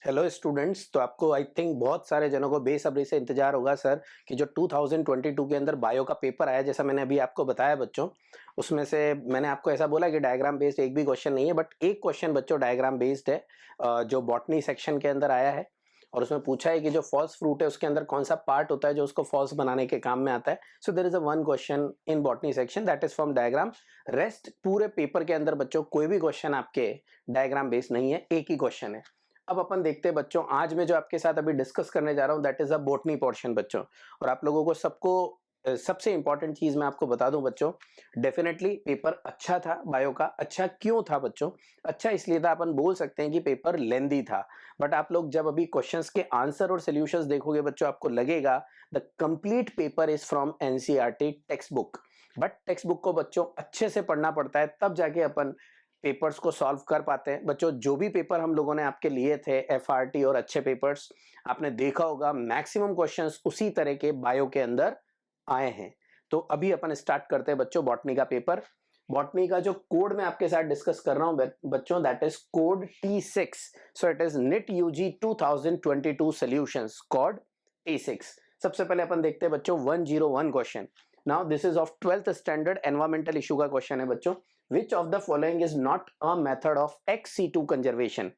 Hello students. तो आपको I think बहुत सारे जनों को बेसब्री से इंतजार होगा सर कि जो 2022 के अंदर बायो का पेपर आया, जैसा मैंने अभी आपको बताया बच्चों, उसमें से मैंने आपको ऐसा बोला कि डायग्राम बेस्ड एक भी क्वेश्चन नहीं है, बट एक क्वेश्चन बच्चों डायग्राम बेस्ड है, जो बॉटनी सेक्शन के अंदर आया है। और उसमें पूछा है कि जो फॉल्स फ्रूट है उसके अंदर कौन सा पार्ट होता है जो उसको फॉल्स बनाने के काम में आता है। So there is a one question in botany section that is from diagram. Rest पूरे पेपर के अंदर बच्चों कोई भी क्वेश्चन आपके डायग्राम बेस्ड नहीं है, एक ही क्वेश्चन है। अब अपन देखते हैं बच्चों, आज मैं जो आपके साथ अभी डिस्कस करने जा रहा हूं that is a botany portion बच्चों। और आप लोगों को सबको सबसे इंपॉर्टेंट चीज मैं आपको बता दूं बच्चों, डेफिनेटली पेपर अच्छा था बायो का। अच्छा क्यों था बच्चों? अच्छा इसलिए था, अपन बोल सकते हैं कि पेपर लेंदी था, बट आप लोग जब अभी क्वेश्चंस के आंसर और सॉल्यूशंस देखोगे बच्चों, आपको लगेगा the complete paper is from NCERT text book. But text book को बच्चों अच्छे से पढ़ना पड़ता है, तब जाके अपन पेपर्स को सॉल्व कर पाते हैं बच्चों। जो भी पेपर हम लोगों ने आपके लिए थे एफआरटी और अच्छे पेपर्स, आपने देखा होगा मैक्सिमम क्वेश्चंस उसी तरह के बायो के अंदर आए हैं। तो अभी अपन स्टार्ट करते हैं बच्चों बॉटनी का पेपर। बॉटनी का जो कोड मैं आपके साथ डिस्कस कर रहा हूं बच्चों, that is code T6। So it is NEET UG 2022 solutions code T6। सबसे पहले अपन देखते हैं बच्चों 101 question. Now this is of 12th standard environmental issue का क्वेश्चन है बच्चों। Which of the following is not a method of XC2 conservation?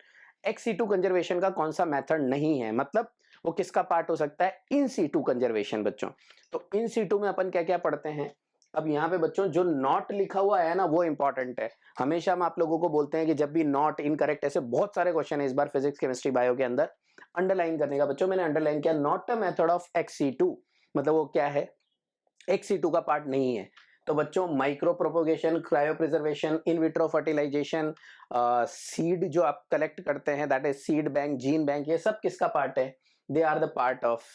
XC2 conservation का कौन सा मेथड नहीं है, मतलब वो किसका पार्ट हो सकता है? इन सीटू कंजर्वेशन बच्चों। तो इन सीटू में अपन क्या क्या पढ़ते हैं? अब यहाँ पे बच्चों जो नॉट लिखा हुआ है ना, वो इंपॉर्टेंट है। हमेशा हम आप लोगों को बोलते हैं कि जब भी नॉट, इनकरेक्ट, ऐसे बहुत सारे क्वेश्चन है इस बार फिजिक्स केमिस्ट्री बायो के अंदर, अंडरलाइन करने का बच्चों। मैंने अंडरलाइन किया not a method of XC2, मतलब वो क्या है? XC2 का पार्ट नहीं है। तो बच्चों micro propagation, cryo preservation, in vitro fertilization, seed जो आप कलेक्ट करते हैं that is seed bank, gene bank, ये सब किसका पार्ट है? They are the part of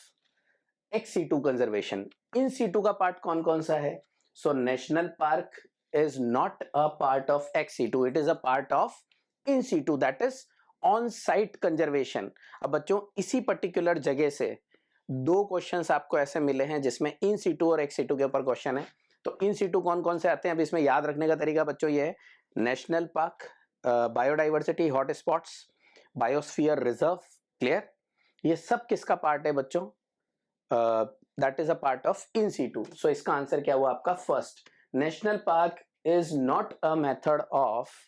XC2 conservation. In situ का पार्ट कौन कौन सा है? So national park is not a part of XC2, it is a part of in situ that is on site conservation. अब बच्चों इसी particular जगह से दो क्वेश्चंस आपको ऐसे मिले हैं जिसमें इन सीटू और XC2 के ऊपर क्वेश्चन है। तो इन सीटू कौन कौन से आते हैं? अब इसमें याद रखने का तरीका बच्चों ये है, national park, biodiversity hotspots, biosphere reserve, clear? ये सब किसका पार्ट है बच्चों? That is a part of in situ. So इसका आंसर क्या हुआ आपका? First, national park is not a method of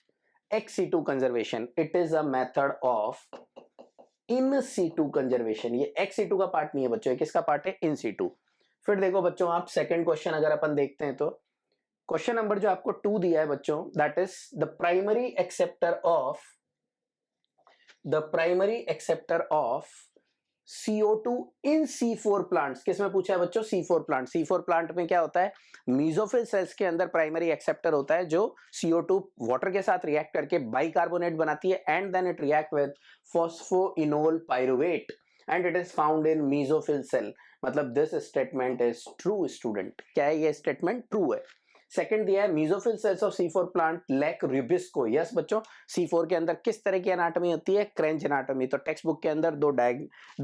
XC2 conservation, it is a method of in situ conservation. ये XC2 का पार्ट नहीं है बच्चों, ये किसका पार्ट है? In situ. फिर देखो बच्चों, आप सेकंड क्वेश्चन अगर अपन देखते हैं तो क्वेश्चन नंबर जो आपको 2 दिया है बच्चों, that is the primary acceptor of CO2 in C4 plants. किसमें पूछा है बच्चों? C4 plant. C4 प्लांट में क्या होता है? मीजोफिल सेल्स के अंदर प्राइमरी एक्सेप्टर होता है जो CO2 वाटर के साथ रिएक्ट करके बाइकार्बोनेट बनाती है and then it react with phosphoenol pyruvate and it is found in mesophyll cell. मतलब this statement is true student. क्या है ये स्टेटमेंट? ट्रू है। सेकंड दिया है mesophyll cells of C4 plant lack rubisco. Yes बच्चों, C4 के अंदर किस तरह की एनाटॉमी होती है? क्रेंच एनाटॉमी। तो टेक्स्ट बुक के अंदर दो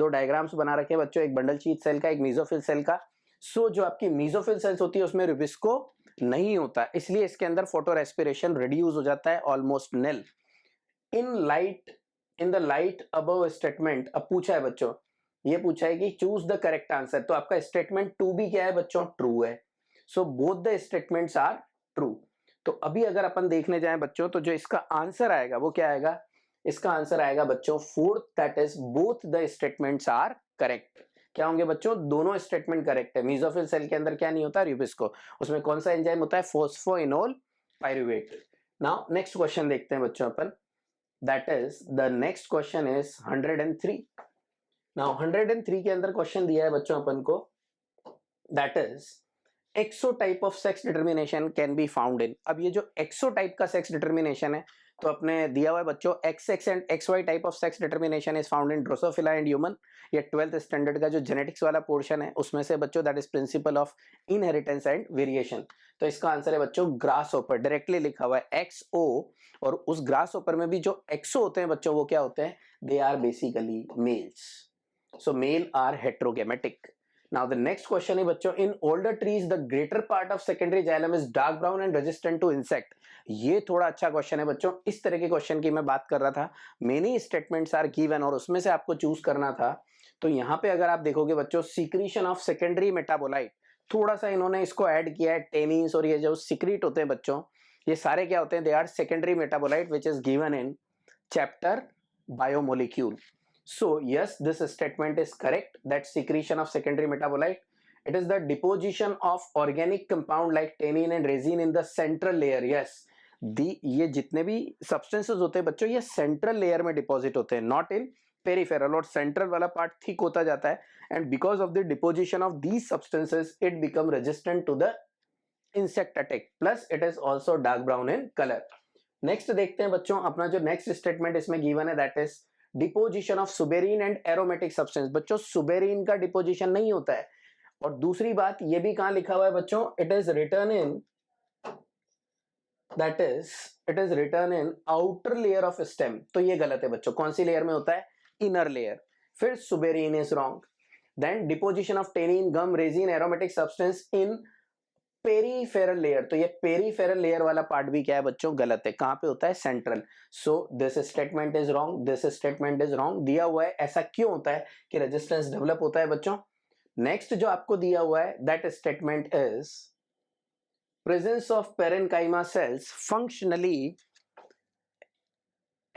डायग्राम्स बना रखे हैं बच्चों, एक बंडल शीथ सेल का, एक मीजोफिल सेल का। सो जो आपकी मीजोफिल सेल्स होती है उसमें रुबिस्को नहीं होता, इसलिए इसके अंदर फोटो रेस्पिरेशन रिड्यूस हो जाता है, almost nil. In the light above statement, अब पूछा है बच्चों, ये पूछा है कि चूज द करेक्ट आंसर। तो आपका स्टेटमेंट 2 भी क्या है बच्चों? ट्रू है। So both the statements are true. तो अभी अगर अपन देखने जाएं बच्चों, तो जो इसका आंसर आएगा वो क्या आएगा? इसका आंसर आएगा बच्चों fourth, that is both the statements are correct. क्या होंगे बच्चों? दोनों स्टेटमेंट करेक्ट है। मीजोफिल सेल के अंदर क्या नहीं होता? रुबिस्को। उसमें कौन सा एंजाइम होता है? Phosphoenol pyruvate. Now next question देखते हैं बच्चों अपन, that is the next question is 103। Now 103 के अंदर क्वेश्चन दिया है बच्चों अपन को, that is XO type of sex determination can be found in. अब ये जो एक्सोटाइप का सेक्स डिटर्मिनेशन है, तो अपने दिया हुआ है बच्चों XX and XY type of sex determination is found in Drosophila and human. ये 12th स्टैंडर्ड का जो जेनेटिक्स वाला पोर्शन है उसमें से बच्चों, that is principle of inheritance and variation. तो इसका आंसर है बच्चों ग्रास ओपर, डायरेक्टली लिखा हुआ है XO। और उस ग्रास ओपर में भी जो एक्सो होते हैं बच्चों, वो क्या होते हैं? They are basically males. So male are heterogametic. Now the next question है बच्चों, in older trees the greater part of secondary xylem is dark brown and resistant to insect. ये थोड़ा अच्छा क्वेश्चन है बच्चों, इस तरह के क्वेश्चन की मैं बात कर रहा था। मेनी स्टेटमेंट्स आर गिवन और उसमें से आपको चूज करना था। तो यहाँ पे अगर आप देखोगे बच्चों, सीक्रीशन ऑफ सेकेंडरी मेटाबोलाइट, थोड़ा सा इन्होंने इसको ऐड किया है, टेनिन्स और ये जो सीक्रेट होते हैं बच्चों, ये सारे क्या होते हैं, they are secondary metabolite which is given in chapter biomolecule. So yes, this statement is correct that secretion of secondary metabolite, it is the deposition of organic compound like tannin and resin in the central layer. Yes, ये जितने भी substances होते हैं बच्चों, ये central layer में deposit होते हैं, not in peripheral. और central वाला part thick होता जाता है, and because of the deposition of these substances, it become resistant to the insect attack. Plus, it is also dark brown in color. Next देखते हैं बच्चों, अपना जो next statement इसमें given है, that is deposition of suberin and aromatic substance. बच्चों suberin का deposition नहीं होता है. और दूसरी बात, ये भी कहां लिखा हुआ है बच्चों, it is written in, that is it is written in outer layer of stem. तो ये गलत है बच्चों. कौन सी लेयर में होता है, इनर लेयर. फिर suberin is wrong. Then deposition of tannin, gum, resin, aromatic substance in peripheral layer. तो ये पेरीफेरल लेयर वाला पार्ट भी क्या है बच्चों, गलत है. कहां पे होता है, central. So this statement is wrong, this statement is wrong. दिया हुआ है ऐसा क्यों होता है कि रेजिस्टेंस डेवलप होता है बच्चों. नेक्स्ट जो आपको दिया हुआ है, that statement is presence of parenchyma cells functionally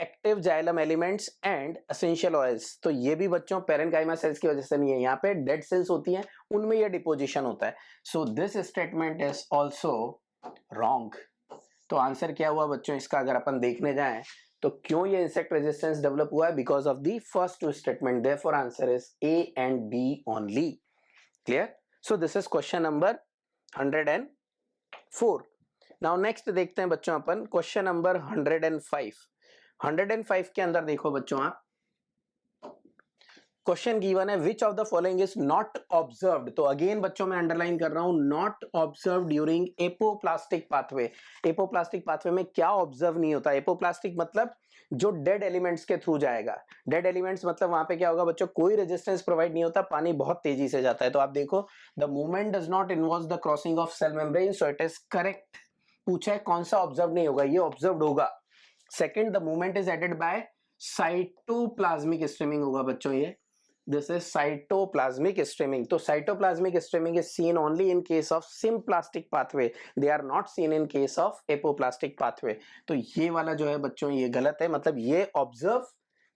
active xylem elements and essential oils. तो ये भी बच्चों पेरेन्काइमा सेल्स की वजह से नहीं है, यहाँ पे डेड सेल्स होती हैं, उनमें ये डिपोजिशन होता है. So this statement is also wrong. तो आंसर क्या हुआ बच्चों इसका, अगर अपन देखने जाएं तो क्यों ये इंसेक्ट रेजिस्टेंस डेवलप हुआ है, because of the first two statement. Therefore answer is A and B only. Clear. So this is question number 104. Now next देखते हैं बच्चों अपन क्वेश्चन नंबर 105. 105 के अंदर देखो बच्चों, आप क्वेश्चन गिवन है, which of the following is not observed. तो अगेन बच्चों मैं अंडरलाइन कर रहा हूं, not observed during apoplastic pathway. Apoplastic pathway में क्या ऑब्जर्व नहीं होता. एपोप्लास्टिक मतलब जो डेड एलिमेंट्स के थ्रू जाएगा. डेड एलिमेंट्स मतलब वहां पे क्या होगा बच्चों, कोई रेजिस्टेंस प्रोवाइड नहीं होता, पानी बहुत तेजी से जाता है. तो आप देखो, the movement does not involve the crossing of cell membrane. So it is correct. पूछा है कौन सा ऑब्जर्व नहीं होगा, ये ऑब्जर्व होगा. Second, the movement is aided by cytoplasmic streaming होगा बच्चों. ये दिस इज साइटोप्लाज्मिक स्ट्रीमिंग. तो cytoplasmic streaming is seen only in case of symplastic pathway, they are not seen in case of apoplastic pathway. तो ये वाला जो है बच्चों ये गलत है, मतलब ये ऑब्जर्व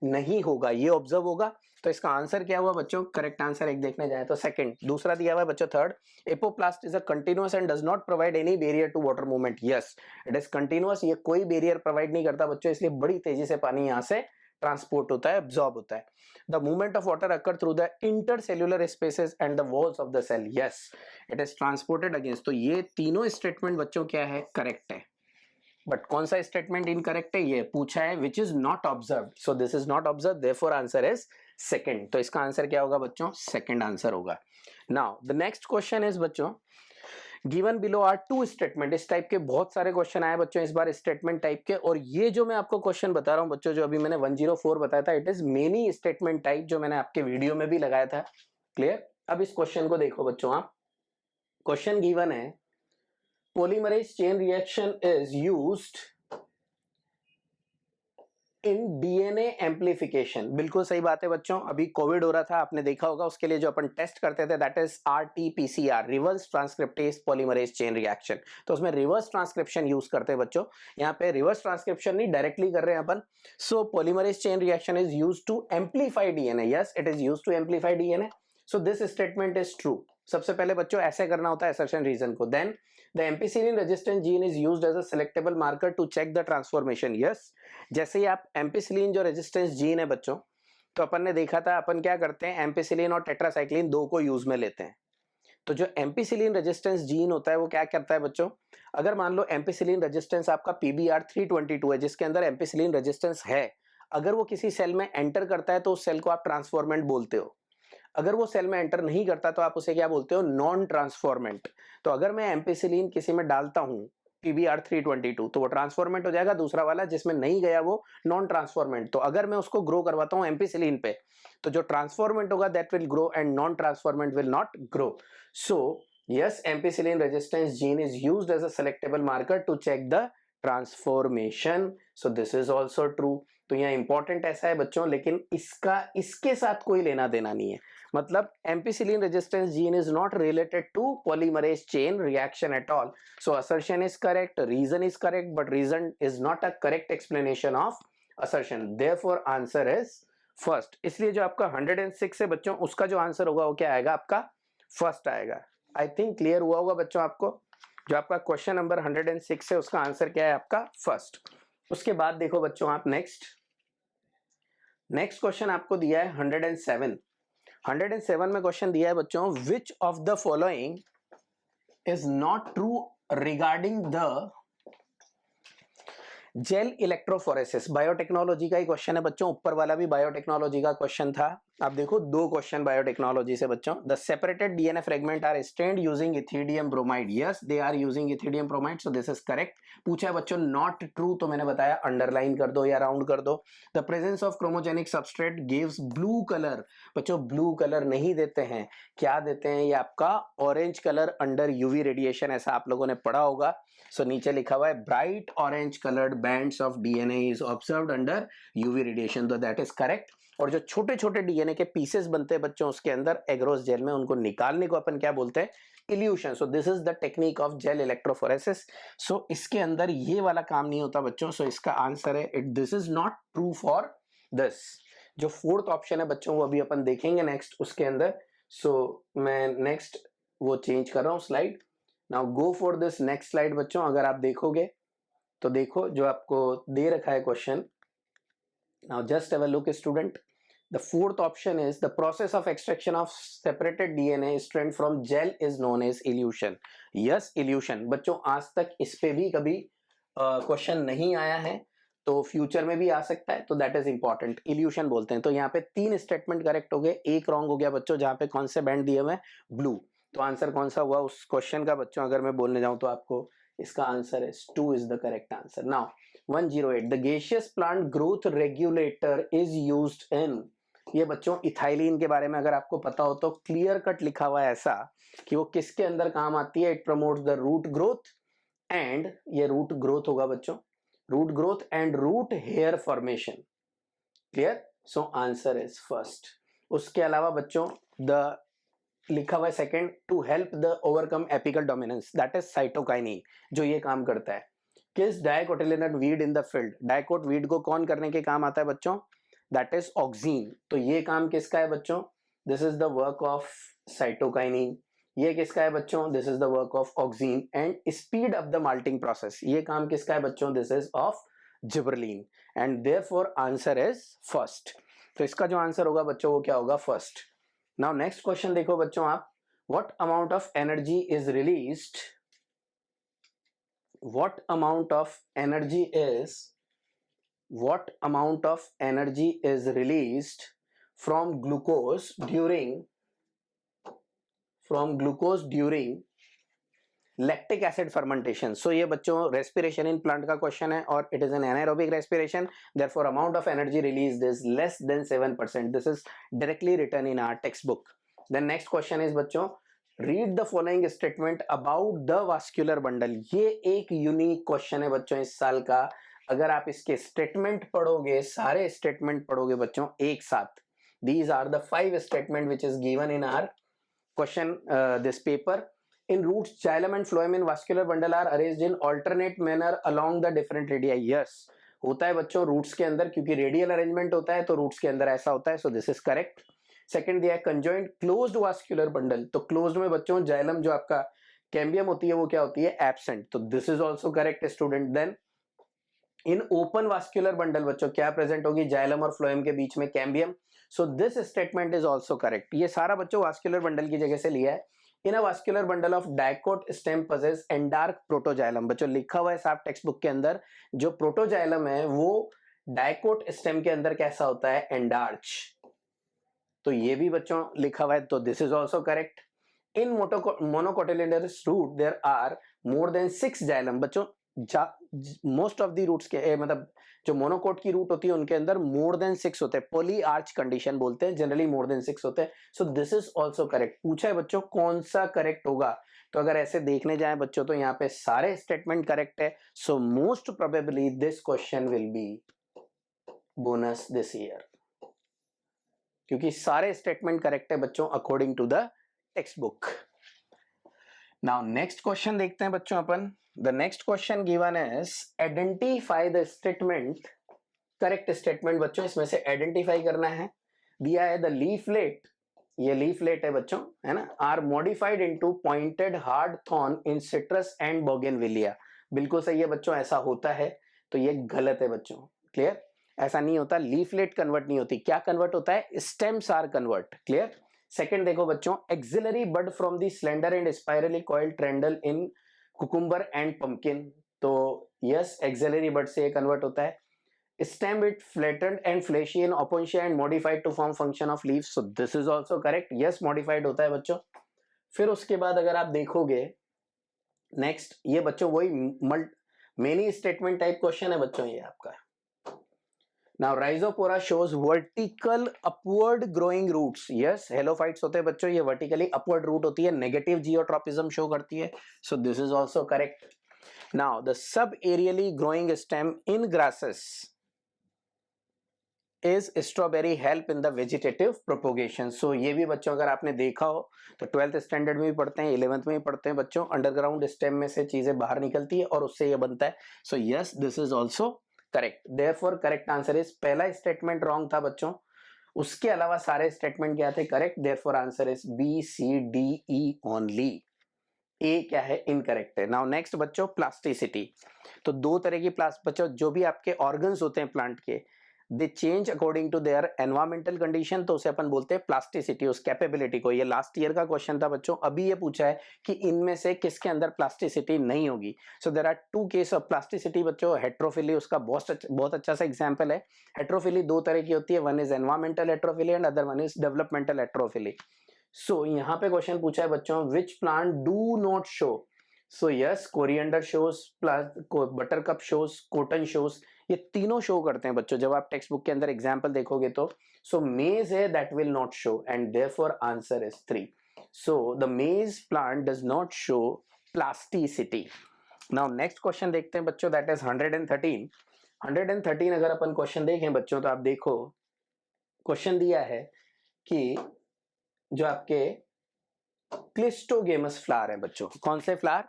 नहीं होगा, ये ऑब्जर्व होगा. तो इसका आंसर क्या हुआ बच्चों, करेक्ट आंसर एक देखने जाए तो सेकंड. दूसरा दिया हुआ है बच्चों third, apoplast is a continuous and does not provide any barrier to water movement. Yes, it is continuous, ये कोई बैरियर प्रोवाइड नहीं करता बच्चों, इसलिए बड़ी तेजी से पानी यहाँ से ट्रांसपोर्ट होता है, एब्जॉर्ब होता है. The movement of water occur through the intercellular spaces and the walls of the cell. Yes, it is transported against. तो ये तीनों स्टेटमेंट बच्चों क्या है, करेक्ट है. बट कौन सा स्टेटमेंट इनकरेक्ट है, ये पूछा है which is not observed. So this is not observe, therefore answer is second. तो इसका आंसर क्या होगा बच्चों, सेकंड आंसर होगा. Now the next question is बच्चों, given below are two statement. इस टाइप के बहुत सारे क्वेश्चन आए बच्चों इस बार स्टेटमेंट टाइप के. और ये जो मैं आपको क्वेश्चन बता रहा हूं बच्चों, जो अभी मैंने 104 बताया था, it is many statement type, जो मैंने आपके वीडियो में भी लगाया था. क्लियर. अब इस क्वेश्चन को देखो बच्चों, आप क्वेश्चन गिवन है, polymerase chain reaction is used in DNA amplification. बिल्कुल सही बात है बच्चों. अभी कोविड हो रहा था, आपने देखा होगा, उसके लिए जो अपन टेस्ट करते थे, that is RTPCR, reverse transcriptase polymerase chain reaction. तो उसमें रिवर्स ट्रांसक्रिप्शन यूज करते हैं बच्चों. यहाँ पे रिवर्स ट्रांसक्रिप्शन नहीं, डायरेक्टली कर रहे हैं अपन. So polymerase chain reaction is use to amplify DNA. Yes, it is use to amplify DNA. So this statement is true. सबसे पहले बच्चों ऐसे करना होता है assertion रीजन को. Then the ampicillin resistant gene is used as a selectable marker to check the transformation. yes, जैसे ही आप एम्पिसिलिन जो रेजिस्टेंस जीन है बच्चों, तो अपन ने देखा था, अपन क्या करते हैं, एम्पिसिलिन और टेट्रासाइक्लिन दो को यूज में लेते हैं. तो जो एम्पिसिलिन रेजिस्टेंस जीन होता है वो क्या करता है बच्चों, अगर मान लो एम्पिसिलिन रेजिस्टेंस आपका PBR 322 है, जिसके अंदर एम्पिसिलिन रेजिस्टेंस है, अगर वो किसी सेल में एंटर करता है तो उस सेल को आप ट्रांसफॉर्मेंट बोलते हो. अगर वो सेल में एंटर नहीं करता तो आप उसे क्या बोलते हो, नॉन ट्रांसफॉर्मेंट. तो अगर मैं एम्पिसिलिन किसी में डालता हूं PBR 322, तो वो ट्रांसफॉर्मेंट हो जाएगा. दूसरा वाला जिसमें नहीं गया वो नॉन ट्रांसफॉर्मेंट. तो अगर मैं उसको ग्रो करवाता हूं एम्पिसिलिन पे, तो जो ट्रांसफॉर्मेंट होगा that will grow and non transformant will not grow. So yes, ampicillin resistance gene is used as a selectable marker to check the transformation, so this is also true. तो यहाँ important ऐसा है बच्चों, लेकिन इसके साथ कोई लेना देना नहीं है। मतलब ampicillin resistance gene is not related to polymerase chain reaction at all. So assertion is correct, reason is correct, but reason is not a correct explanation of assertion, therefore answer is first. इसलिए जो आपका 106 है बच्चों, उसका जो answer होगा वो क्या आएगा, आपका फर्स्ट आएगा। आई थिंक क्लियर हुआ होगा बच्चों आपको। जो आपका क्वेश्चन नंबर 106 है उसका आंसर क्या है, आपका फर्स्ट। उसके बाद देखो बच्चों आप नेक्स्ट क्वेश्चन आपको दिया है 107। 107 में क्वेश्चन दिया है बच्चों, which of the following is not true regarding the gel electrophoresis. Biotechnology का ही क्वेश्चन है बच्चों, ऊपर वाला भी बायोटेक्नोलॉजी का क्वेश्चन था। आप देखो दो क्वेश्चन बायोटेक्नोलॉजी से बच्चों। The separated DNA fragment are stained using ethidium bromide. Yes they are using ethidium bromide, so this is correct. पूछा है बच्चों नॉट ट्रू, तो मैंने बताया अंडरलाइन कर दो या राउंड कर दो। The presence of chromogenic substrate gives blue colour. बच्चों ब्लू कलर नहीं देते हैं, क्या देते हैं, ये आपका orange colour under UV radiation, ऐसा आप लोगों ने पढ़ा होगा। सो नीचे लिखा हुआ है bright orange coloured bands of DNA is observed under UV radiation, तो दैट इज करेक्ट। और जो छोटे छोटे डीएनए के पीसेस बनते हैं बच्चों उसके अंदर एग्रोस जेल में, उनको निकालने को अपन क्या बोलते हैं, elution. So this is the technique of gel electrophoresis. सो इसके अंदर ये वाला काम नहीं होता बच्चों। सो इसका आंसर है this is not true for this. जो फोर्थ ऑप्शन है बच्चों वो अभी अपन देखेंगे नेक्स्ट उसके अंदर। सो मैं नेक्स्ट वो चेंज कर रहा हूं slide. Now go for this next slide बच्चों। अगर आप देखोगे तो देखो जो आपको दे रखा है question. Now just have a look student. The fourth option is the process of extraction of separated DNA strand from gel is known as elution. Yes elution बच्चों, आज तक इस पे भी कभी क्वेश्चन नहीं आया है, तो फ्यूचर में भी आ सकता है, तो दैट इज इंपॉर्टेंट। इल्यूशन बोलते हैं। तो यहाँ पे 3 स्टेटमेंट करेक्ट हो गए, एक रॉन्ग हो गया बच्चों, जहां पे कौन से बैंड दिए हुए हैं, ब्लू। तो आंसर कौन सा हुआ उस क्वेश्चन का बच्चों, अगर मैं बोलने जाऊं तो आपको इसका आंसर है 2 is the correct answer. Now 108 the gaseous plant growth regulator is used in. ये बच्चों इथाइलिन के बारे में अगर आपको पता हो तो क्लियर कट लिखा हुआ है ऐसा कि वो किसके अंदर काम आती है। It promotes the root growth and, ये रूट ग्रोथ होगा बच्चों, root growth and root hair formation. Clear, so answer is first. उसके अलावा बच्चों द लिखा हुआ है second, to help the overcome apical dominance, that is cytokinin, जो ये काम करता है। Kills dicotyledonous weed in the field, dicot weed को कौन करने के काम आता है बच्चों, दैट इज ऑक्सीन। तो ये काम किसका है बच्चों, this is the work of cytokinin. ये किसका है बच्चों, this is the work of oxygen. And speed up the malting process, ये काम किसका है बच्चों, this is of gibberellin. And therefore answer is first. तो इसका जो आंसर होगा बच्चों वो क्या होगा, फर्स्ट। नाउ नेक्स्ट क्वेश्चन देखो बच्चों आप, what amount of energy is released, what amount of energy is released from glucose during lactic acid fermentation। so ये बच्चों respiration in plant का क्वेश्चन है और it is an anaerobic respiration, therefore amount of energy released is less than 7%। this is directly written in our textbook। then next question is बच्चों, read the following statement about the vascular bundle. ये एक unique question है बच्चों इस साल का। अगर आप इसके स्टेटमेंट पढ़ोगे, सारे स्टेटमेंट पढ़ोगे बच्चों एक साथ, these are the 5 statement which is given in our question this paper. In roots xylem and phloem in vascular bundle are arranged in alternate manner along the different radii. Yes होता है बच्चों roots के अंदर, क्योंकि radial arrangement होता है तो roots के अंदर ऐसा होता है। So this is correct. Second दिया है कंजॉइंट क्लोज्ड वास्कुलर बंडल। तो क्लोज्ड में बच्चों जाइलम जो आपका कैम्बियम होती है वो क्या होती है, एब्सेंट। तो this is also correct student. Then in open vascular bundle बच्चों क्या प्रेजेंट होगी, जाइलम और फ्लोएम के बीच में cambium. So this statement is also correct. ये सारा बच्चों वास्कुलर बंडल की जगह से लिया है। In a vascular bundle of dicot stem possess endarch protoxylem. बच्चों लिखा हुआ है साफ टेक्स्ट बुक के अंदर, जो प्रोटोजाइलम है वो डाइकोट स्टेम के अंदर कैसा होता है, एंडार्च। तो ये भी बच्चों लिखा हुआ है, तो this is also correct. In monocotyledonous root there are more than 6 xylem. बच्चों मोस्ट ऑफ द रूट्स के मतलब जो मोनोकोट की रूट होती है उनके अंदर मोर देन 6 होते हैं, पॉली आर्च कंडीशन बोलते हैं, जनरली मोर देन 6 होते हैं। सो दिस इज ऑल्सो करेक्ट। पूछा है बच्चों कौन सा करेक्ट होगा, तो अगर ऐसे देखने जाए बच्चों तो यहाँ पे सारे स्टेटमेंट करेक्ट है। So most probably this question will be bonus this year, क्योंकि सारे स्टेटमेंट करेक्ट है बच्चों according to the text book. Now next question देखते हैं बच्चों अपन। The next question given is identify the statement, correct statement बच्चों इसमें से आइडेंटिफाई करना है। दिया है द लीफलेट, ये लीफलेट है बच्चों, है ना, are modified into pointed hard thorn in citrus and bougainvillea. बिल्कुल सही है बच्चों, ऐसा होता है, तो ये गलत है बच्चों। क्लियर, ऐसा नहीं होता, लीफलेट कन्वर्ट नहीं होती। क्या कन्वर्ट होता है, stems are convert. Clear. Second देखो बच्चों, axillary bud from the slender and spirally coiled tendril in cucumber and pumpkin, तो यस एक्सिलरी बड से कन्वर्ट होता है। stem with flattened and fleshy in opuntia and modified to form function of leaves, so this is also correct, yes modified होता है बच्चों। फिर उसके बाद अगर आप देखोगे नेक्स्ट, ये बच्चों वही मेनी स्टेटमेंट टाइप क्वेश्चन है बच्चों ये आपका। Now Rhizophora shows vertical upward growing roots, yes halophytes होते हैं बच्चों, ये वर्टिकली अपवर्ड रूट होती है, नेगेटिव जियोट्रोपिज्म शो करती है, so this is also correct. Now the sub aerially growing stem in grasses is strawberry help in the vegetative propagation, so ये भी बच्चों अगर आपने देखा हो तो 12th स्टैंडर्ड में भी पढ़ते हैं, 11th में भी पढ़ते हैं बच्चों, अंडरग्राउंड स्टेम में से चीजें बाहर निकलती है और उससे ये बनता है। So yes this is also correct, therefore correct answer is, पहला स्टेटमेंट रॉन्ग था बच्चों, उसके अलावा सारे स्टेटमेंट क्या थे correct, therefore answer is B C D E only, A क्या है इनकरेक्ट है। नाउ नेक्स्ट बच्चों प्लास्टिसिटी, तो दो तरह की बच्चों जो भी आपके ऑर्गन्स होते हैं प्लांट के, they change according to their environmental condition, तो उसे अपन बोलते हैं प्लास्टिसिटी, उस कैपेबिलिटी को। ये लास्ट ईयर का क्वेश्चन था बच्चों, अभी ये पूछा है कि इनमें से किसके अंदर प्लास्टिसिटी नहीं होगी। So there are two case of plasticity बच्चों, हेट्रोफिली उसका बहुत अच्छा सा एग्जांपल है। हेट्रोफिली दो तरह की होती है, one is environmental heterophylly and other one is developmental heterophylly. So यहाँ पे क्वेश्चन पूछा है बच्चों, which plant do not show, so yes coriander shows, buttercup shows, cotton shows, ये तीनों शो करते हैं बच्चों जब आप टेक्स्ट बुक के अंदर एग्जाम्पल देखोगे तो। सो मेज है that will not show and therefore answer is 3। So the maize plant does not show plasticity. Now next question देखते हैं बच्चों, दैट इज 113। 113 अगर अपन क्वेश्चन देखें बच्चों तो आप देखो क्वेश्चन दिया है कि जो आपके क्लिस्टोगेमस फ्लावर है बच्चों, कौन से flower,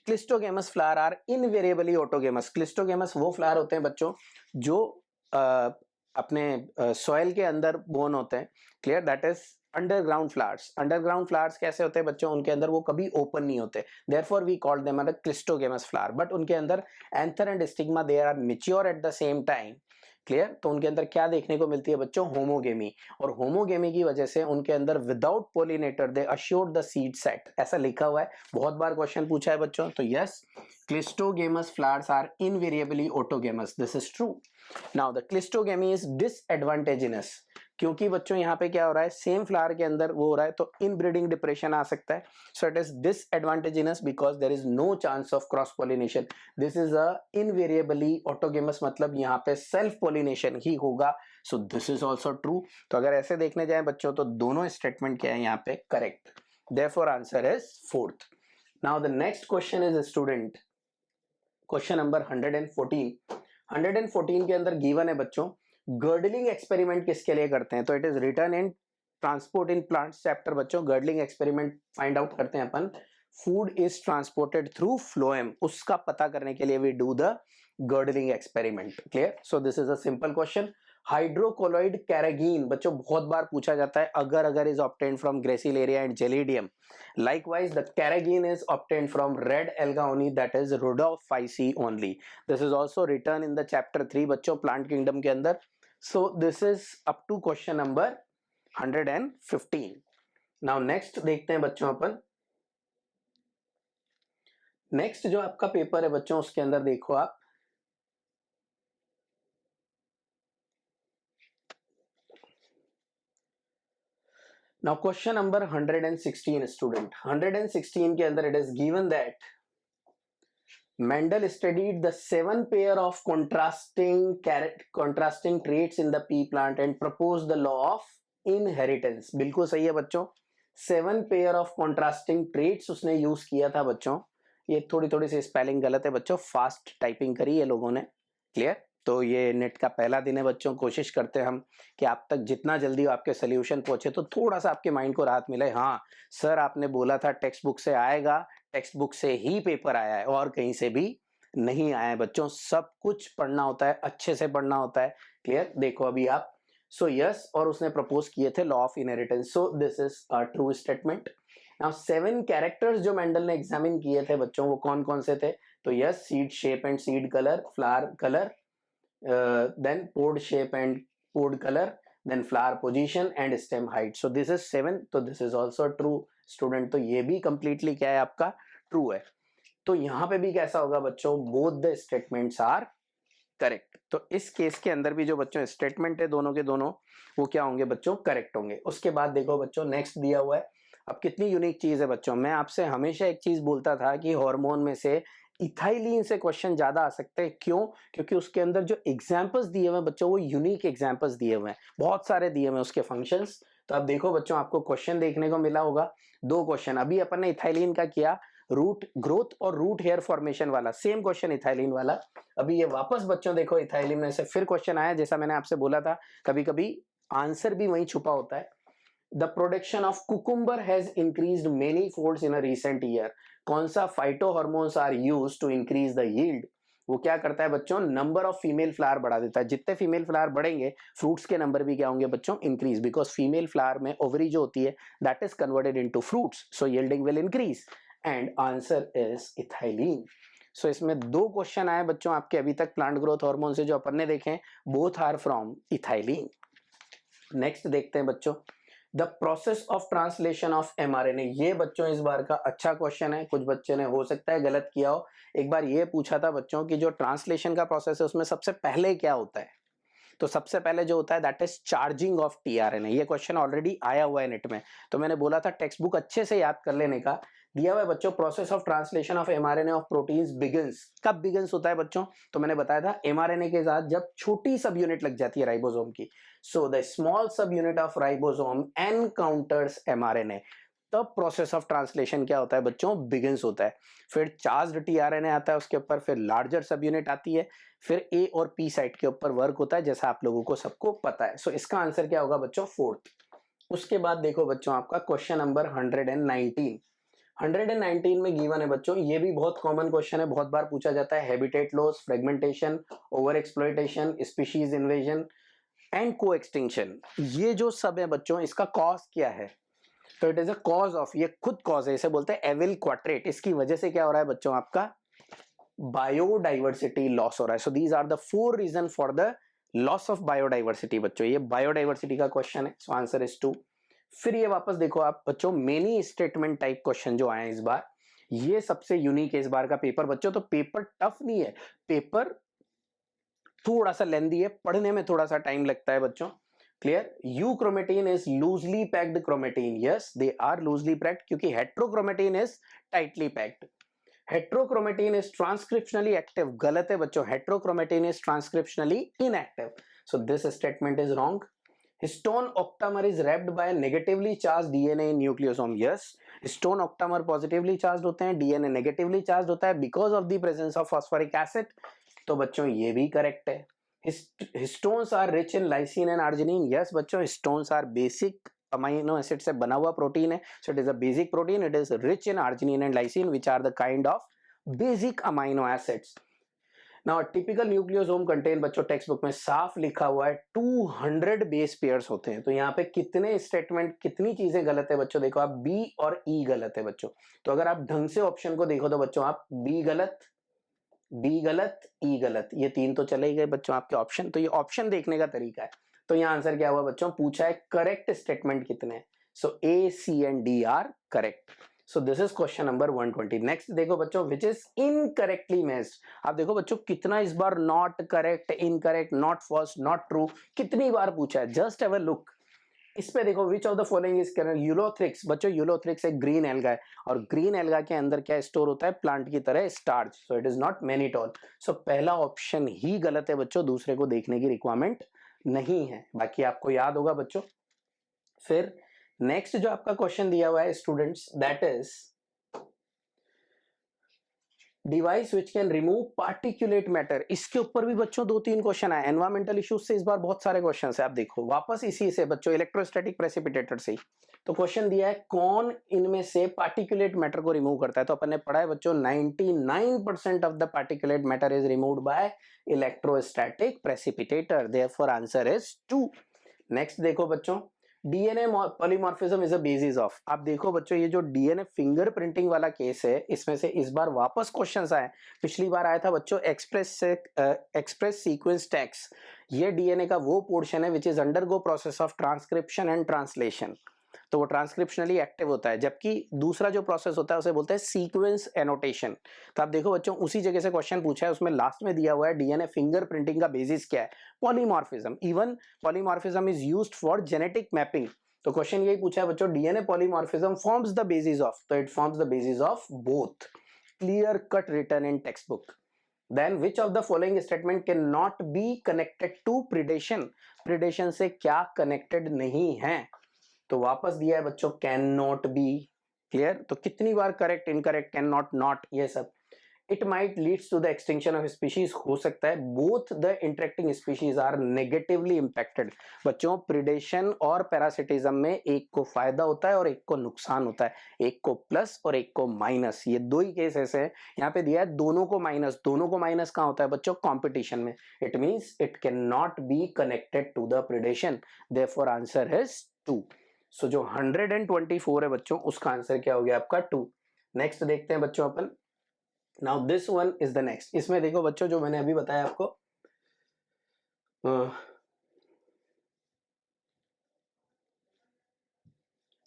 cleistogamous flower are invariably autogamous. Cleistogamous वो फ्लावर होते हैं बच्चों जो अपने सॉइल के अंदर बोन होते हैं। Clear, that is underground flowers. Underground flowers कैसे होते हैं बच्चों, उनके अंदर वो कभी ओपन नहीं होते, therefore we called them a cleistogamous flower, but उनके अंदर anther and stigma they are mature at the same time. Clear, तो उनके अंदर क्या देखने को मिलती है बच्चों, होमोगेमी, और होमोगेमी की वजह से उनके अंदर without pollinator they assured the seed set, ऐसा लिखा हुआ है, बहुत बार क्वेश्चन पूछा है बच्चों। तो yes cleistogamous flowers are invariably autogamous, this is true. Now the cleistogamy is disadvantageous, क्योंकि बच्चों यहाँ पे क्या हो रहा है, सेम फ्लावर के अंदर वो हो रहा है तो इनब्रीडिंग डिप्रेशन आ सकता है। So it is disadvantageous because there is no chance of cross pollination. This is a invariably autogamous, मतलब यहाँ पे सेल्फ पोलिनेशन ही होगा। So this is also true. तो अगर ऐसे देखने जाए बच्चों तो दोनों स्टेटमेंट क्या है यहाँ पे correct, therefore answer is 4th। Now the next question is student question number 114। 114 के अंदर गिवन है बच्चों, गर्डलिंग एक्सपेरिमेंट किसके लिए करते हैं, तो it is written in transport in plants chapter बच्चों। गर्डलिंग एक्सपेरिमेंट फाइंड आउट करते हैं अपन, food is transported through phloem, उसका पता करने के लिए we do the girdling experiment. Clear, so this is a simple question. Hydrocolloid carrageen बच्चों बहुत बार पूछा जाता है, agar agar is obtained from Gracilaria and Gelidium. Likewise, the carrageen is obtained from red alga only, that is Rhodophyceae only. This is also written in the chapter 3 बच्चों plant kingdom के अंदर. So this is up to question number 115. Now next देखते हैं बच्चों अपन, next जो आपका paper है बच्चों उसके अंदर देखो आप, now question number 116 student, 116 के अंदर it is given that Mendel studied the 7 pair of contrasting traits in the pea plant and proposed the law of inheritance. बिल्कुल सही है बच्चों, 7 pair of contrasting traits उसने यूज किया था बच्चों। ये थोड़ी थोड़ी सी स्पेलिंग गलत है बच्चों, फास्ट टाइपिंग करी है लोगों ने। क्लियर? तो ये नेट का पहला दिन है बच्चों, कोशिश करते हैं हम कि आप तक जितना जल्दी आपके सोल्यूशन पहुंचे तो थोड़ा सा आपके माइंड को राहत मिले। हाँ सर आपने बोला था टेक्स्ट बुक से आएगा, टेक्स्ट बुक से ही पेपर आया है और कहीं से भी नहीं आया है बच्चों। सब कुछ पढ़ना होता है, अच्छे से पढ़ना होता है। क्लियर? देखो अभी आप, सो यस, और उसने प्रपोज किए थे law of inheritance, so this is a true statement. Now 7 characters जो मेंडल ने एग्जामिन किए थे बच्चों, वो कौन कौन से थे? तो yes, seed shape and seed colour, flower colour, then pod shape and pod color, then flower position and stem height. So this is 7, तो this is also true student। तो ये भी completely क्या है आपका true है। तो यहाँ पे भी कैसा होगा बच्चों, both the statements are correct। तो इस केस के अंदर भी जो बच्चों स्टेटमेंट है दोनों के दोनों, वो क्या होंगे बच्चों, करेक्ट होंगे। उसके बाद देखो बच्चों नेक्स्ट दिया हुआ है, अब कितनी यूनिक चीज है बच्चों। मैं आपसे हमेशा एक चीज बोलता था कि हार्मोन में से इथाइलिन से क्वेश्चन ज्यादा आ सकते हैं। क्यों? क्योंकि उसके अंदर जो एग्जाम्पल्स दिए हुए हैं बच्चों, वो यूनिक एग्जाम्पल्स दिए हुए हैं, बहुत सारे दिए हुए हैं उसके फंक्शंस। तो अब देखो बच्चों, आपको क्वेश्चन देखने को मिला होगा 2 क्वेश्चन। अभी अपन ने इथाइलिन का किया, रूट ग्रोथ और रूट हेयर फॉर्मेशन वाला, सेम क्वेश्चन इथाइलिन वाला। अभी ये वापस बच्चों देखो इथाइलिन में से फिर क्वेश्चन आया, जैसा मैंने आपसे बोला था कभी कभी आंसर भी वहीं छुपा होता है। The production of cucumber has increased many folds in a recent year. कौन सा phyto hormones are used to increase the yield? वो क्या करता है बच्चों, नंबर ऑफ फीमेल फ्लावर बढ़ा देता है। जितने फीमेल फ्लावर बढ़ेंगे, फ्रूट्स के नंबर भी क्या होंगे बच्चों, इंक्रीज, बिकॉज फीमेल फ्लावर में ओवरी जो होती है that is converted into fruits, so yielding will increase and answer is ethylene. So इसमें 2 क्वेश्चन आए बच्चों आपके अभी तक प्लांट ग्रोथ हार्मोन से जो अपन ने देखे, both are from ethylene. Next देखते हैं बच्चों, the process of translation of mRNA. ये बच्चों इस बार का अच्छा क्वेश्चन है, कुछ बच्चे ने हो सकता है गलत किया हो। एक बार ये पूछा था बच्चों कि जो ट्रांसलेशन का प्रोसेस है उसमें सबसे पहले क्या होता है? तो सबसे पहले जो होता है that is charging of tRNA. ये क्वेश्चन ऑलरेडी आया हुआ है नेट में, तो मैंने बोला था टेक्स्ट बुक अच्छे से याद कर लेने का। दिया हुआ है बच्चों, process of translation of mRNA of proteins begins. कब बिगिंस होता है बच्चों? तो मैंने बताया था एमआरएनए के साथ जब छोटी सब यूनिट लग जाती है राइबोसोम की, सो द स्मॉल सब unit of ribosome encounters mRNA, तब प्रोसेस ऑफ ट्रांसलेशन क्या होता है बच्चों, बिगिंस होता है। फिर चार्ज्ड टीआरएनए आता है उसके ऊपर, फिर लार्जर सब यूनिट आती है, फिर ए और पी साइट के ऊपर वर्क होता है, जैसा आप लोगों को सबको पता है। सो इसका आंसर क्या होगा बच्चों, 4th। उसके बाद देखो बच्चों आपका क्वेश्चन नंबर 119। 119 में गिवन है बच्चों, ये भी बहुत कॉमन क्वेश्चन है, बहुत बार पूछा जाता है। Habitat loss, fragmentation, over exploitation, species invasion and को एक्सटिंक्शन, ये जो सब है बच्चों, इसका कॉज क्या है? तो it is a cause of, ये खुद कॉज है, इसे बोलते हैं एविल क्वाड्रेट। इसकी वजह से क्या हो रहा है बच्चों, आपका बायोडाइवर्सिटी लॉस हो रहा है। So these are the 4 reason for the loss of biodiversity बच्चों। ये बायोडाइवर्सिटी का क्वेश्चन है, सो आंसर इज 2। फिर ये वापस देखो आप बच्चों, मेनी स्टेटमेंट टाइप क्वेश्चन जो आए हैं इस बार, ये सबसे यूनिक है इस बार का पेपर बच्चों। तो पेपर टफ नहीं है, पेपर थोड़ा सा लेंदी है, पढ़ने में थोड़ा सा टाइम लगता है बच्चों। Clear? Euchromatin is loosely packed chromatin, yes they are loosely packed, क्योंकि heterochromatin is tightly packed. Heterochromatin is transcriptionally active, गलत है बच्चों, heterochromatin is transcriptionally inactive, so this statement is wrong. Histone octamer is wrapped by a negatively charged DNA in nucleosome. Yes, histone octamer positively charged होते हैं, DNA negatively charged होता है because of the presence of phosphoric acid। तो बच्चों ये भी correct है। Histones are rich in lysine and arginine. Yes बच्चों, histones are basic amino acid से बना हुआ प्रोटीन है, so it is a basic protein. It is rich in arginine and lysine, which are the kind of basic amino acids. Now typical nucleosome contain बच्चों, text book में साफ लिखा हुआ है 200 बेस पेयर्स होते हैं। तो यहाँ पे कितने स्टेटमेंट, कितनी चीजें गलत है बच्चों, देखो आप बी और ई गलत है बच्चों। तो अगर आप ढंग से ऑप्शन को देखो तो बच्चों आप बी गलत, बी गलत, ई गलत, ये 3 तो चले ही गए बच्चों आपके ऑप्शन। तो ये ऑप्शन देखने का तरीका है। तो यहाँ आंसर क्या हुआ बच्चों, पूछा है करेक्ट स्टेटमेंट कितने हैं, so A, C and D are correct. So this is question number 120। Next देखो बच्चों, विच इज इनकरेक्टली मैच्ड। आप देखो बच्चों कितना इस बार not correct, incorrect, not false, not true, कितनी बार पूछा है, जस्ट हैव अ लुक। इस पे देखो विच of the following is Ulothrix. बच्चों यूलोथ्रिक्स एक ग्रीन एल्गा है और ग्रीन एल्गा के अंदर क्या स्टोर होता है, प्लांट की तरह starch, so it is not mannitol. So पहला ऑप्शन ही गलत है बच्चों, दूसरे को देखने की रिक्वायरमेंट नहीं है, बाकी आपको याद होगा बच्चों। फिर नेक्स्ट जो आपका क्वेश्चन दिया हुआ है students, that is device which can remove particulate matter. इसके ऊपर भी बच्चों 2-3 क्वेश्चन आए, एनवायरमेंटल इश्यूज से इस बार बहुत सारे क्वेश्चन है। आप देखो वापस इसी से बच्चों, इलेक्ट्रोस्टैटिक प्रेसिपिटेटर से ही तो क्वेश्चन दिया है, कौन इनमें से पार्टिकुलेट मैटर को रिमूव करता है। तो अपन ने पढ़ा है बच्चों 99% of the particulate matter is removed by electrostatic precipitator, therefore answer is 2। Next देखो बच्चों, DNA polymorphism is a basis of. आप देखो बच्चों ये जो डीएनए फिंगरप्रिंटिंग वाला केस है, इसमें से इस बार वापस क्वेश्चंस आए। पिछली बार आया था बच्चों एक्सप्रेस सीक्वेंस टैक्स। ये डीएनए का वो पोर्शन है which is undergo process of transcription and translation, तो वो ट्रांसक्रिप्शनली एक्टिव होता है, जबकि दूसरा जो प्रोसेस होता है उसे बोलते हैं सीक्वेंस एनोटेशन। तो आप देखो बच्चों उसी जगह से क्वेश्चन पूछा है, उसमें लास्ट में दिया हुआ है डीएनए फिंगरप्रिंटिंग का बेसिस क्या है, polymorphism. Even polymorphism is used for genetic mapping. तो क्वेश्चन यही पूछा है बच्चों, DNA polymorphism forms the basis of, तो it forms the basis of both, clear cut written in text book. Then which of the following statement cannot be connected to predation? predation से क्या connected नहीं है, तो वापस दिया है बच्चों कैन नॉट बी। क्लियर, तो कितनी बार correct, incorrect, can not, not, ये सब। It might leads to the extinction of species, हो सकता है both the interacting species are negatively impacted. बच्चों प्रिडेशन और पैरासिटिज्म में एक को फायदा होता है और एक को नुकसान होता है, एक को प्लस और एक को माइनस, ये दो ही केस ऐसे हैं। यहाँ पे दिया है दोनों को माइनस, दोनों को माइनस कहाँ होता है बच्चों, कॉम्पिटिशन में। It means it can not be connected to the predation, therefore answer is 2। So जो 124 है बच्चों, उसका आंसर क्या हो गया आपका 2। नेक्स्ट देखते हैं बच्चों अपन, now this one is the next. इसमें देखो बच्चों जो मैंने अभी बताया आपको,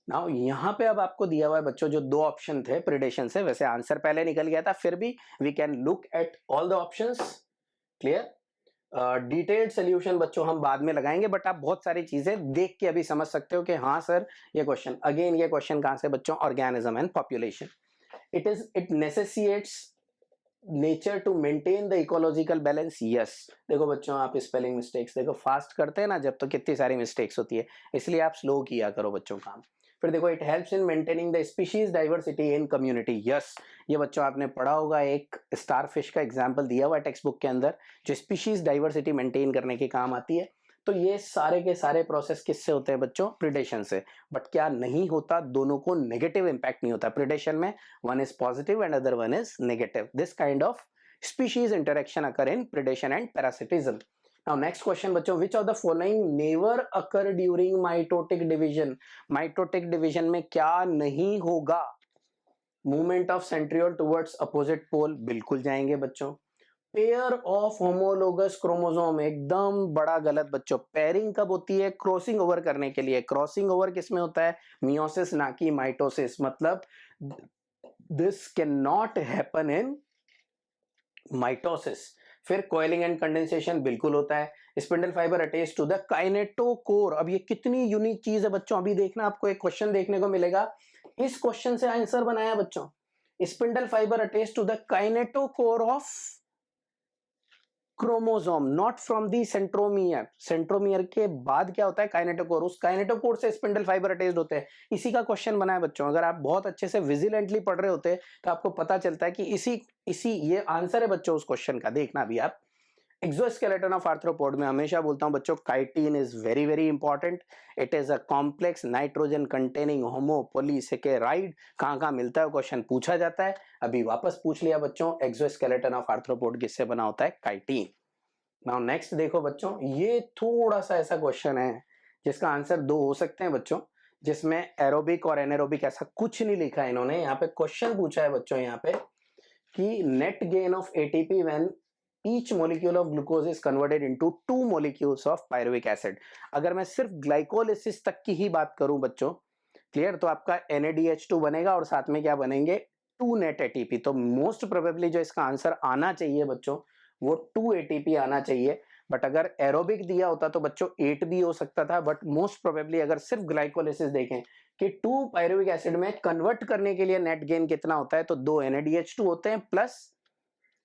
नाउ यहाँ पे अब आपको दिया हुआ है बच्चों जो दो ऑप्शन थे प्रिडेशन से, वैसे आंसर पहले निकल गया था, फिर भी we can look at all the options. Clear, detailed solution बच्चों हम बाद में लगाएंगे, बट आप बहुत सारी चीजें देख के अभी समझ सकते हो कि हाँ सर ये क्वेश्चन, अगेन ये क्वेश्चन कहां से बच्चों, organism and population. It necessitates nature to maintain the ecological balance, yes. देखो बच्चों आप स्पेलिंग मिस्टेक्स देखो, फास्ट करते हैं ना जब, तो कितनी सारी मिस्टेक्स होती है, इसलिए आप स्लो किया करो बच्चों काम। फिर देखो it helps in maintaining the species diversity in community, yes. ये बच्चों आपने पढ़ा होगा, एक स्टारफिश का एग्जांपल दिया हुआ है टेक्स्ट बुक के अंदर, जो स्पीशीज डाइवर्सिटी मेंटेन करने के काम आती है। तो ये सारे के सारे प्रोसेस किससे होते हैं बच्चों, प्रिडेशन से। बट क्या नहीं होता, दोनों को नेगेटिव इंपैक्ट नहीं होता प्रिडेशन में, one is positive and other one is negative. This kind of species interaction occur in predation and parasitism. Now next question बच्चों, which of the following never occur during mitotic division? Mitotic division में क्या नहीं होगा, movement of centriole towards opposite pole, बिल्कुल जाएंगे बच्चों। Pair of homologous chromosome, एकदम बड़ा गलत बच्चों। पेयरिंग कब होती है, क्रॉसिंग ओवर करने के लिए। क्रॉसिंग ओवर किस में होता है, मियोसिस ना कि माइटोसिस, मतलब this can not happen in mitosis. फिर कोयलिंग एंड कंडेंसेशन बिल्कुल होता है। Spindle fibre attach to the kinetochore, अब ये कितनी यूनिक चीज है बच्चों, अभी देखना आपको एक क्वेश्चन देखने को मिलेगा, इस क्वेश्चन से आंसर बनाया बच्चों। Spindle fibre attach to the kinetochore of chromosome, not from the centromere. Centromere के बाद क्या होता है, काइनेटोकोर, उस काइनेटोकोर से स्पिंडल फाइबर अटैच्ड होते हैं। इसी का क्वेश्चन बना है बच्चों, अगर आप बहुत अच्छे से विजिलेंटली पढ़ रहे होते तो आपको पता चलता है कि इसी ये आंसर है बच्चों उस क्वेश्चन का, देखना भी आप। एक्सोस्केलेटन ऑफ आर्थ्रोपोड में हमेशा बोलता हूं बच्चों, chitin is very very important. It is a complex nitrogen containing homopolysaccharide. कहां मिलता है क्वेश्चन पूछा जाता है, अभी वापस पूछ लिया बच्चों। एक्सोस्केलेटन ऑफ आर्थ्रोपोड किससे बना होता है, काइटिन। नाउ नेक्स्ट देखो बच्चों, ये थोड़ा सा ऐसा क्वेश्चन है जिसका आंसर दो हो सकते हैं बच्चों, जिसमें एरोबिक और एनारोबिक ऐसा कुछ नहीं लिखा है इन्होंने। यहाँ पे क्वेश्चन पूछा है बच्चों यहाँ पे कि net gain of ATP when each molecule of glucose is converted into 2 molecules of pyruvic acid। अगर मैं सिर्फ ग्लाइकोलिसिस तक की ही बात करूं बच्चों, क्लियर, तो आपका NADH2 बनेगा और साथ में क्या बनेंगे, 2 नेट ATP। तो मोस्ट प्रोबेबली जो इसका आंसर आना चाहिए बच्चों वो 2 ATP आना चाहिए। बट अगर एरोबिक दिया होता तो बच्चों 8 भी हो सकता था, बट मोस्ट प्रोबेबली अगर सिर्फ ग्लाइकोलिसिस देखें कि 2 पायरुविक एसिड में कन्वर्ट करने के लिए नेट गेन कितना होता है, तो 2 NADH2 होते हैं प्लस,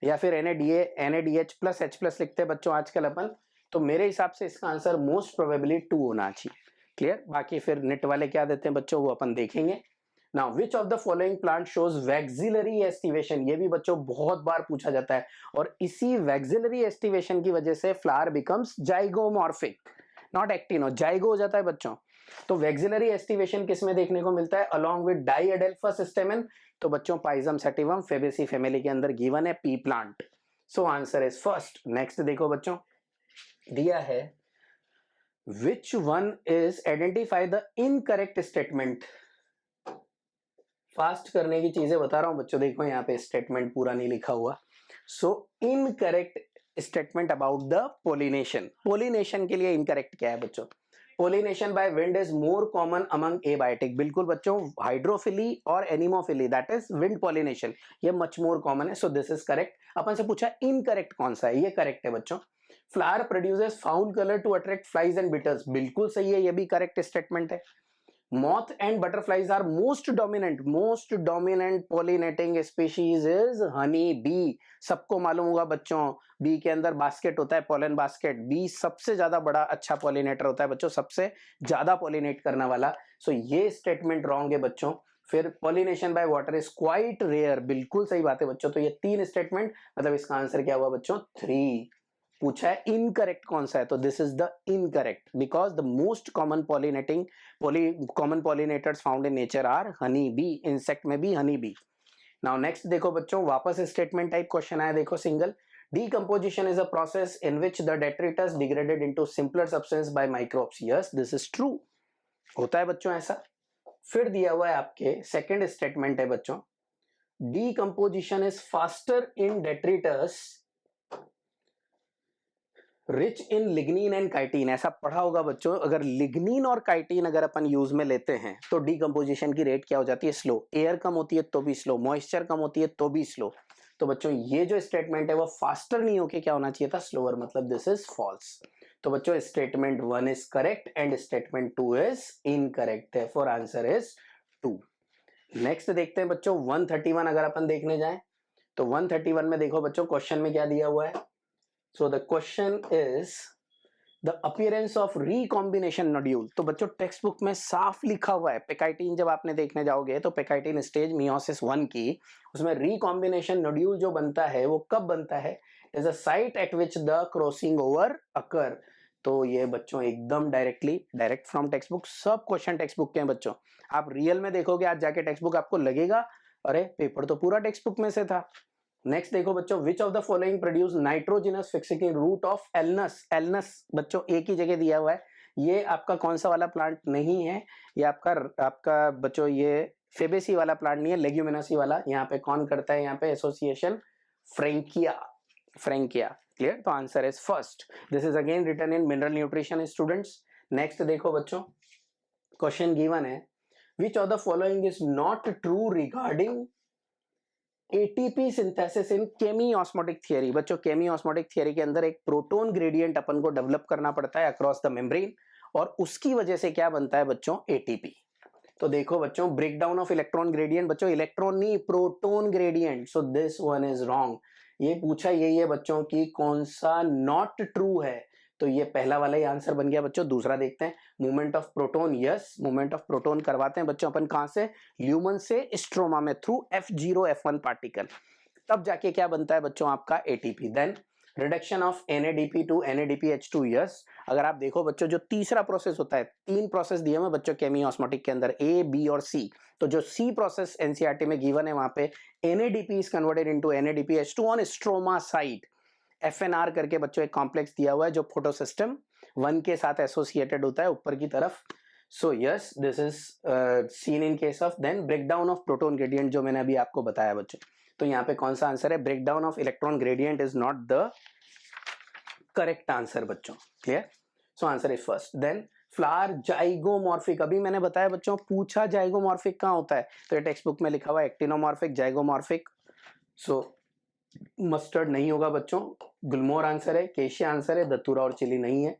या फिर NADH प्लस H प्लस लिखते हैं बच्चों आजकल अपन। तो मेरे हिसाब से इसका आंसर मोस्ट प्रोबेबली 2 होना चाहिए। क्लियर? बाकी फिर नेट वाले क्या देते हैं बच्चों वो अपन देखेंगे। Now which of the following plant shows vexillary aestivation, ये भी बच्चों बहुत बार पूछा जाता है, और इसी वैक्सिलरी एस्टिवेशन की वजह से flower becomes zygomorphic, not actino, zygote हो जाता है बच्चों। तो वैक्सिलरी एस्टिवेशन किस में देखने को मिलता है? Along with diadelphous stamen. तो बच्चों पाइजम सेटिवम फेबेसी फैमिली के अंदर गिवन है P plant. So answer is first. Next देखो बच्चों, दिया है which one is identify the incorrect statement. Fast करने की चीजें बता रहा हूं बच्चों, देखो यहाँ पे स्टेटमेंट पूरा नहीं लिखा हुआ। सो incorrect statement about the pollination. Pollination के लिए इनकरेक्ट क्या है बच्चों? Pollination by wind is more common among abiotic. बिल्कुल बच्चों, हाइड्रोफिली और anemophily that is wind pollination, ये मच मोर कॉमन है। So this is correct. अपन से पूछा इनकरेक्ट कौन सा है, ये करेक्ट है बच्चों। Flower produces foul colour to attract flies and beetles, बिल्कुल सही है, ये भी करेक्ट स्टेटमेंट है। Moth and butterflies are most dominant pollinating species is honey bee। सबको मालूम होगा बच्चों, बी के अंदर बास्केट होता है, पोलन बास्केट। बी सबसे ज्यादा बड़ा अच्छा पॉलिनेटर होता है बच्चों, सबसे ज्यादा पॉलिनेट करने वाला। सो ये स्टेटमेंट रॉन्ग है बच्चों। फिर pollination by water is quite rare, बिल्कुल सही बात है बच्चों। तो ये 3 स्टेटमेंट, मतलब इसका आंसर क्या हुआ बच्चों? 3। पूछा है इनकरेक्ट कौन सा है, तो this is the incorrect, because the most common common pollinators found in nature are honey bee, insect में भी हनी बी। नाउ नेक्स्ट देखो बच्चों, वापस स्टेटमेंट टाइप क्वेश्चन आया, देखो single. Decomposition is a process in which the detritus degraded into simpler substance by microbes। Yes, this is true, होता है बच्चों ऐसा। फिर दिया हुआ है आपके सेकंड स्टेटमेंट है बच्चों, decomposition is faster in detritus rich in lignin and chitin. ऐसा पढ़ा होगा बच्चों, अगर लिग्निन और काइटिन अगर अपन यूज में लेते हैं तो डीकंपोजिशन की रेट क्या हो जाती है? स्लो। एयर कम होती है तो भी स्लो, मॉइस्चर कम होती है तो भी स्लो। तो बच्चों ये जो स्टेटमेंट है वो फास्टर नहीं होके क्या होना चाहिए था? स्लोअर, मतलब दिस इज फॉल्स। तो बच्चों statement 1 is correct and statement 2 is incorrect है, फॉर आंसर इज 2। नेक्स्ट देखते हैं बच्चों 131, अगर अपन देखने जाएं तो 131 में देखो बच्चों क्वेश्चन में क्या दिया हुआ है। So the question is the appearance of recombination nodule। तो बच्चों टेक्स्ट बुक में साफ लिखा हुआ है, पेकाइटिन जब आपने देखने जाओगे तो पेकाइटिन स्टेज मियोसिस 1 की, उसमें रिकॉम्बिनेशन नोड्यूल जो बनता है वो कब बनता है? Is a site at which the crossing over occur. तो ये बच्चों एकदम डायरेक्ट फ्रॉम टेक्स्ट बुक, सब क्वेश्चन टेक्स्ट बुक के हैं बच्चों। आप रियल में देखोगे आज जाके टेक्स्ट बुक, आपको लगेगा अरे पेपर तो पूरा टेक्स्ट बुक में से था। नेक्स्ट देखो बच्चों, which of the following produce nitrogenous fixing root of Alnus. Alnus बच्चों एक ही जगह दिया हुआ है, ये आपका कौन सा वाला प्लांट नहीं है, ये आपका बच्चों ये फेबेसी वाला प्लांट नहीं है, लेग्यूमिनसी वाला। यहाँ पे कौन करता है? यहाँ पे एसोसिएशन फ्रेंकिया। क्लियर? तो answer is first. This is again written in mineral nutrition students. Next देखो बच्चों, क्वेश्चन गिवन है, which of the following is not true regarding ATP synthesis in chemiosmotic theory. बच्चों केमी osmotic theory के अंदर एक proton gradient अपन को develop करना पड़ता है अक्रॉस द मेम्ब्रेन, और उसकी वजह से क्या बनता है बच्चों? एटीपी। तो देखो बच्चों, break down of electron gradient, बच्चों इलेक्ट्रॉन नहीं proton gradient. So this one is wrong. ये पूछा यही है बच्चों कि कौन सा नॉट ट्रू है, तो ये पहला वाला ही आंसर बन गया बच्चों। दूसरा देखते हैं, movement of proton. Yes, movement of proton करवाते हैं बच्चों अपन कहां से? ल्यूमन से स्ट्रोमा में, थ्रू F0 F1 पार्टिकल, तब जाके क्या बनता है बच्चों? आपका ATP. Then reduction of NADP to NADPH2। Yes, अगर आप देखो बच्चों जो तीसरा प्रोसेस होता है, 3 प्रोसेस दिए हुए बच्चों केमी ऑस्मोटिक के अंदर, A, B और C। तो जो C प्रोसेस एनसीईआरटी में गिवन है वहां पे NADP is converted into NADPH2 on stroma site. FNR करके बच्चों एक कॉम्प्लेक्स दिया हुआ है जो फोटोसिस्टम 1 के साथ एसोसिएटेड होता है ऊपर की तरफ। So yes, this is seen in case of then breakdown of proton gradient, जो मैंने अभी आपको बताया बच्चों। तो यहाँ पे कौन सा आंसर है? Breakdown of electron gradient is not the correct answer बच्चों। Clear? So answer is first. Then flower zygomorphic, अभी मैंने बताया बच्चों, पूछा जाइगोमॉर्फिक कहाँ होता है, तो ये टेक्स्ट बुक में लिखा हुआ है एक्टिनोमॉर्फिक, जाइगोमॉर्फिक। सो मस्टर्ड नहीं होगा बच्चों, गुलमोहर आंसर है, केशिया आंसर है, दतूरा और चिली नहीं है।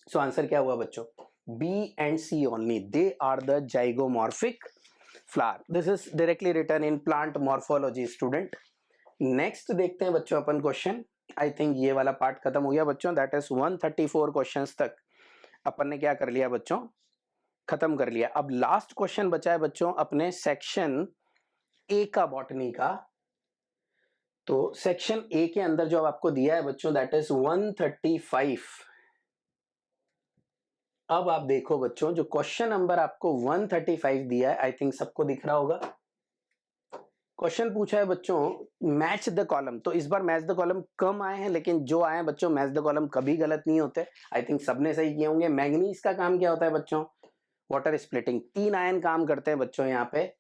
सो आंसर क्या हुआ बच्चों? B and C only, they are the zygomorphic flower. This is directly written in plant morphology student. Next देखते हैं बच्चों अपन क्वेश्चन। आई थिंक ये वाला पार्ट खत्म हो गया बच्चों, दैट इज 134 क्वेश्चंस तक अपन ने क्या कर लिया बच्चों, खत्म कर लिया। अब लास्ट क्वेश्चन बचा है बच्चों अपने सेक्शन ए का बॉटनी का। तो सेक्शन ए के अंदर जो आपको दिया है बच्चों दैट इज 135। अब आप देखो बच्चों जो क्वेश्चन नंबर आपको 135 दिया है, आई थिंक सबको दिख रहा होगा। क्वेश्चन पूछा है बच्चों मैच द कॉलम। तो इस बार मैच द कॉलम कम आए हैं, लेकिन जो आए हैं बच्चों मैच द कॉलम कभी गलत नहीं होते। आई थिंक सबने सही किए होंगे। मैंगनीज का काम क्या होता है बच्चों? Water splitting. 3 आयन काम करते हैं बच्चों यहाँ पे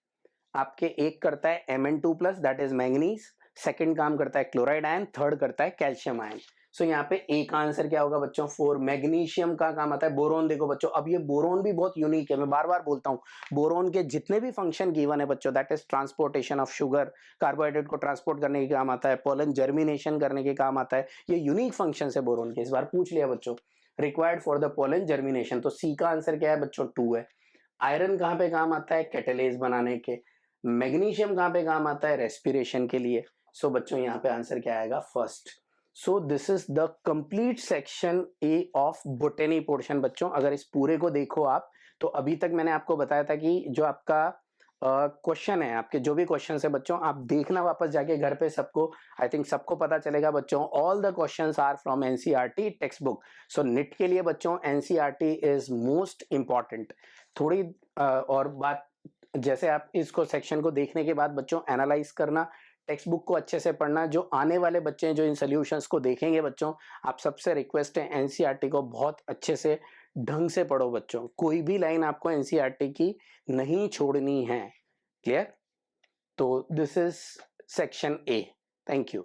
आपके। एक करता है Mn2+ that is manganese, second काम करता है क्लोराइड आयन, थर्ड करता है कैल्शियम आयन। सो यहाँ पे ए का आंसर क्या होगा बच्चों? 4। मैग्नीशियम का काम आता है बोरोन। देखो बच्चों अब ये बोरोन भी बहुत यूनिक है, मैं बार बार बोलता हूँ बोरोन के जितने भी फंक्शन गिवन है बच्चों that is transportation of sugar, carbohydrate को ट्रांसपोर्ट करने के काम आता है, पोलन जर्मिनेशन करने के काम आता है। ये यूनिक फंक्शन है बोरोन के। इस बार पूछ लिया बच्चों required for the pollen germination. तो सी का आंसर क्या है बच्चों? 2 है। आयरन कहाँ पे काम आता है? कैटेलेज बनाने के। मैग्नीशियम कहाँ पे काम आता है? रेस्पिरेशन के लिए। सो बच्चों यहाँ पे आंसर क्या आएगा? First. So this is the complete section A of बोटेनी portion बच्चों। अगर इस पूरे को देखो आप, तो अभी तक मैंने आपको बताया था कि जो आपका क्वेश्चन है, आपके जो भी क्वेश्चन है बच्चों आप देखना वापस जाके घर पे सबको, आई थिंक सबको पता चलेगा बच्चों all the questions are from NCERT text book. So NEET के लिए बच्चों एनसीईआरटी इज मोस्ट इंपॉर्टेंट। थोड़ी और बात, जैसे आप इसको सेक्शन को देखने के बाद बच्चों एनालाइज करना, टेक्स्ट बुक को अच्छे से पढ़ना। जो आने वाले बच्चे हैं जो इन सॉल्यूशंस को देखेंगे बच्चों, आप सबसे रिक्वेस्ट है एनसीईआरटी को बहुत अच्छे से ढंग से पढ़ो बच्चों। कोई भी लाइन आपको एनसीईआरटी की नहीं छोड़नी है। क्लियर? तो this is section A. Thank you.